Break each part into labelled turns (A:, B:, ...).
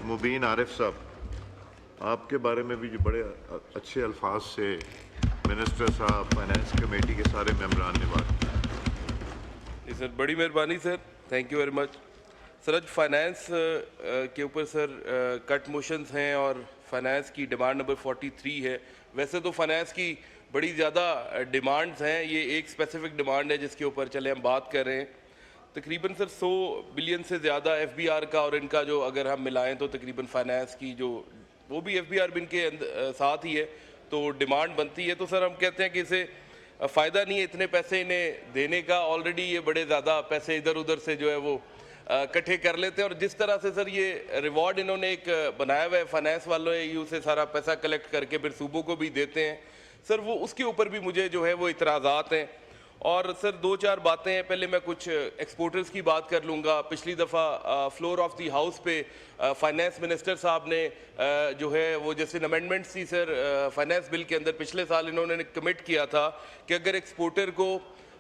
A: मुबीन आरिफ साहब, आपके बारे में भी जो बड़े अच्छे अल्फाज से मिनिस्टर साहब, फाइनेंस कमेटी के सारे मेंबरान ने बात की।
B: सर बड़ी मेहरबानी sir, thank you very much sir. आज फाइनेंस के ऊपर सर कट मोशंस हैं और फाइनेंस की डिमांड नंबर 43 है। वैसे तो फाइनेंस की बड़ी ज़्यादा डिमांड्स हैं, ये एक स्पेसिफिक डिमांड है जिसके ऊपर चले हम बात कर रहे हैं। तकरीबन सर 100 बिलियन से ज़्यादा FBR का और इनका जो अगर हम मिलाएं तो तकरीबन फाइनेंस की जो वो भी FBR भी इनके साथ ही है, तो डिमांड बनती है। तो सर हम कहते हैं कि इसे फ़ायदा नहीं है इतने पैसे इन्हें देने का, ऑलरेडी ये बड़े ज़्यादा पैसे इधर उधर से जो है वो इकट्ठे कर लेते हैं। और जिस तरह से सर ये रिवॉर्ड इन्होंने एक बनाया हुआ है फाइनेंस वालों यू से सारा पैसा कलेक्ट करके फिर सूबों को भी देते हैं सर, वो उसके ऊपर भी मुझे जो है वो इतराज़ात हैं। और सर 2-4 बातें हैं। पहले मैं कुछ एक्सपोर्टर्स की बात कर लूँगा। पिछली दफ़ा फ्लोर ऑफ द हाउस पे फाइनेंस मिनिस्टर साहब ने जो है वो जैसे अमेंडमेंट्स थी सर फाइनेंस बिल के अंदर, पिछले साल इन्होंने कमिट किया था कि अगर एक्सपोर्टर को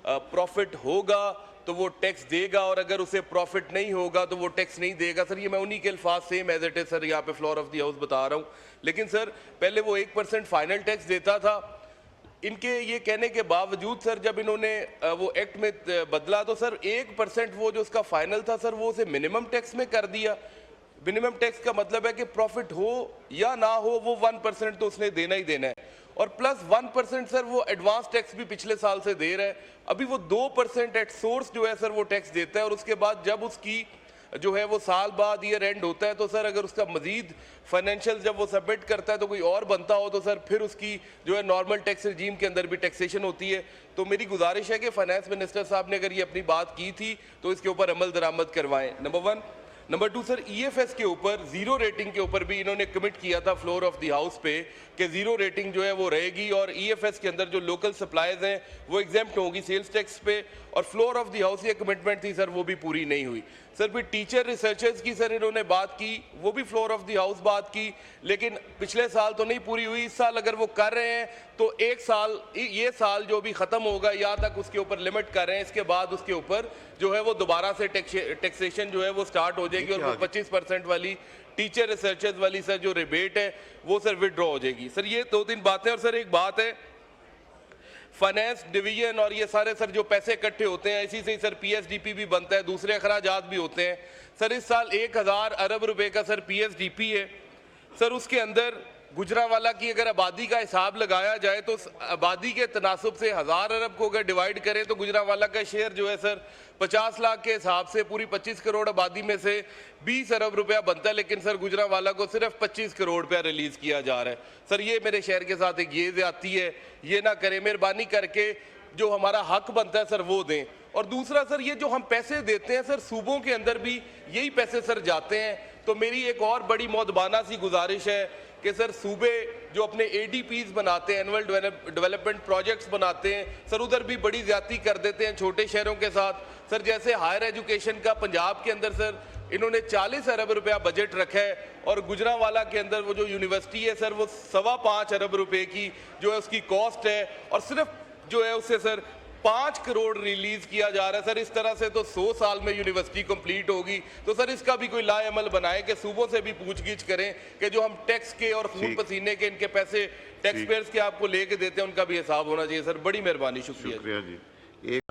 B: प्रॉफिट होगा तो वो टैक्स देगा और अगर उसे प्रॉफिट नहीं होगा तो वो टैक्स नहीं देगा। सर ये मैं उन्हीं के अल्फाज same as it is sir यहाँ पे फ्लोर ऑफ द हाउस बता रहा हूँ। लेकिन सर पहले वो 1% फाइनल टैक्स देता था। इनके ये कहने के बावजूद सर जब इन्होंने वो एक्ट में बदला तो सर 1% वो जो उसका फाइनल था सर वो उसे मिनिमम टैक्स में कर दिया। मिनिमम टैक्स का मतलब है कि प्रॉफिट हो या ना हो वो 1% तो उसने देना ही देना है। और प्लस 1% सर वो एडवांस टैक्स भी पिछले साल से दे रहा है। अभी वो 2% एट सोर्स जो है सर वो टैक्स देता है। और उसके बाद जब उसकी जो है वो साल बाद ईयर एंड होता है तो सर अगर उसका मजीद फाइनेंशियल जब वो सबमिट करता है तो कोई और बनता हो तो सर फिर उसकी जो है नॉर्मल टैक्स रजीम के अंदर भी टैक्सेशन होती है। तो मेरी गुजारिश है कि फाइनेंस मिनिस्टर साहब ने अगर ये अपनी बात की थी तो इसके ऊपर अमल दरामद करवाएं, नंबर 1। नंबर 2 सर EFS के ऊपर जीरो रेटिंग के ऊपर भी इन्होंने कमिट किया था फ्लोर ऑफ द हाउस पे कि जीरो रेटिंग जो है वो रहेगी और EFS के अंदर जो लोकल सप्लाईज हैं वो एग्जेम्प्ट होंगी सेल्स टैक्स पे। और फ्लोर ऑफ द हाउस ये कमिटमेंट थी सर वो भी पूरी नहीं हुई। सर फिर टीचर रिसर्चर्स की सर इन्होंने बात की, वो भी फ्लोर ऑफ द हाउस बात की, लेकिन पिछले साल तो नहीं पूरी हुई। इस साल अगर वो कर रहे हैं तो एक साल ये साल जो भी ख़त्म होगा या तक उसके ऊपर लिमिट कर रहे हैं, इसके बाद उसके ऊपर जो है वो दोबारा से टैक्सेशन जो है वो स्टार्ट हो जाएगी और वो 25% वाली टीचर रिसर्चर्स वाली सर जो रिबेट है वो सर विड्रॉ हो जाएगी। सर ये 2-3 बातें। और सर एक बात है फाइनेंस डिवीजन और ये सारे सर जो पैसे इकट्ठे होते हैं इसी से ही सर PSDP भी बनता है, दूसरे अखराजात भी होते हैं। सर इस साल 1000 अरब रुपए का सर PSDP है सर। उसके अंदर गुजरांवाला की अगर आबादी का हिसाब लगाया जाए तो आबादी के तनासब से 1000 अरब को अगर डिवाइड करें तो गुजरांवाला का शेयर जो है सर 50 लाख के हिसाब से पूरी 25 करोड़ आबादी में से 20 अरब रुपया बनता है। लेकिन सर गुजरांवाला को सिर्फ 25 करोड़ रुपया रिलीज़ किया जा रहा है। सर ये मेरे शहर के साथ एक ये ज़्यादती है, ये ना करें, मेहरबानी करके जो हमारा हक बनता है सर वो दें। और दूसरा सर ये जो हम पैसे देते हैं सर सूबों के अंदर भी यही पैसे सर जाते हैं। तो मेरी एक और बड़ी मौदबाना सी गुजारिश है कि सर सूबे जो अपने ADPs बनाते हैं, एनुअल डेवलपमेंट प्रोजेक्ट्स बनाते हैं सर, उधर भी बड़ी ज़्यादती कर देते हैं छोटे शहरों के साथ। सर जैसे हायर एजुकेशन का पंजाब के अंदर सर इन्होंने 40 अरब रुपया बजट रखा है और गुजरांवाला के अंदर वो जो यूनिवर्सिटी है सर वो 5.25 अरब रुपये की जो है उसकी कॉस्ट है और सिर्फ जो है उससे सर 5 करोड़ रिलीज किया जा रहा है। सर इस तरह से तो 100 साल में यूनिवर्सिटी कंप्लीट होगी। तो सर इसका भी कोई लाएअमल बनाए कि सूबों से भी पूछगिछ करें कि जो हम टैक्स के और खून पसीने के इनके पैसे टैक्स पेयर्स के आपको लेके देते हैं उनका भी हिसाब होना चाहिए। सर बड़ी मेहरबानी, शुक्रिया
A: जी।